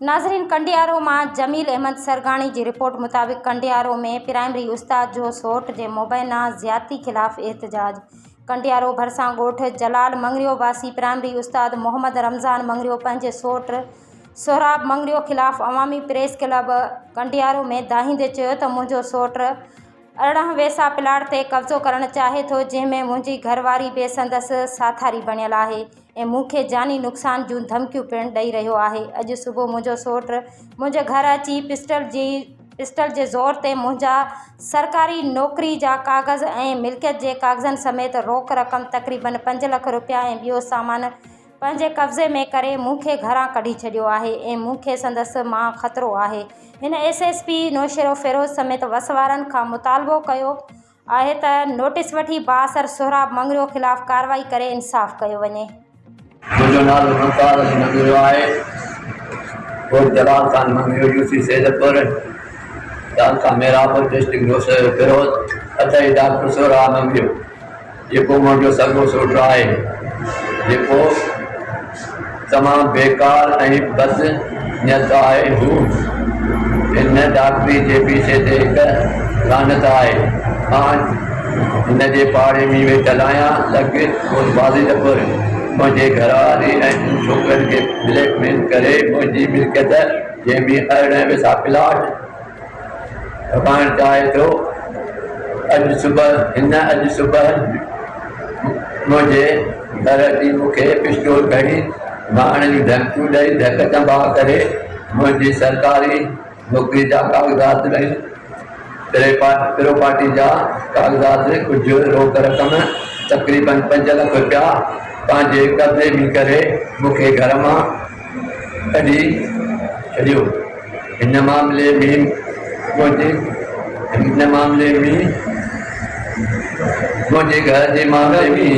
नाज़रीन, कंडियारो मां जमील अहमद सरगाणी की रिपोर्ट मुताबिक कंडियारो में प्राइमरी उस्ताद जो सौट के मुबैना ज़्यादती खिलाफ़ एहतजाज। कंडियारो भरसा गोठ जलाल मंगरियो वासी प्राइमरी उस्ताद मोहम्मद रमज़ान मंगरियो पंहिंजे सौट सोहराब मंगरियो खिलाफ़ अवामी प्रेस क्लब कंडियारो में दाहींदे चयो त मुंहिंजो सौट 18 वेसा प्लाट ते कब्ज़ो करण चाहे थो, जंहिंमें मुंहिंजी घरवारी बि संदसि साथारी बणियल आहे ऐं मूंखे जानी नुक़सान जूं धमकियूं पिणु ॾेई रहियो आहे। अॼु सुबुह मुंहिंजो सौट मुंहिंजे घर अची पिस्टल जे ज़ोर ते मुंहिंजा सरकारी नौकरी जा कागज़ ऐं मिल्कियत जे कागज़नि समेत रोक रक़म तक़रीबन 5 लख रुपया ऐं ॿियो सामान पंहिंजे कब्ज़े में करे मूंखे घरां कढी छॾियो आहे ऐं मूंखे संदसि मां ख़तरो आहे। हिन SSP नौशेरो फ़िरोज़ समेत वसवारनि खां मुतालबो कयो आहे त नोटिस वठी बाअसर सोहराब मंगरियो ख़िलाफ़ कार्रवाई करे इंसाफ़ कयो वञे। मुझो नालो मुमताज़ मंगरियो आहे। कोट जलाल खान मंगरियो यूसी सैदपुर तालुका मेरापुर डिस्ट्रिक्ट नौशेरो फ़िरोज़ अथई डॉक्टर सोहराब मंगरियो जेको मुंहिंजो सॻो सौटु आहे, जेको तमामु बेकार ऐं बदनियत आहे। हू हिन डॉक्टरी जे पीछे ते हिकु लानत आहे। मां हिन जे पाड़े में वेठल आहियां। लॻे बाज़ी त पुर मुंहिंजे घरवारी ऐं छोकिरनि खे ब्लैकमेल करे मुंहिंजी मिल्कियत जंहिंमें 18 वेसा प्लाट ठहाइणु चाहे थो। अॼु सुबुह मुंहिंजे घर अची मूंखे पिस्टोल खणी मारण जूं धमकियूं ॾेई धक चंबा करे मुंहिंजी सरकारी नौकरी जा कागज़ात ॾेई प्रोपर्टी जा कागज़ात कुझु रोक रक़म तक़रीबन 5 लख रुपया पंहिंजे कब्ज़े में करे मूंखे घर मां कढी छॾियो। हिन मामले में मुंहिंजे घर जे मामले में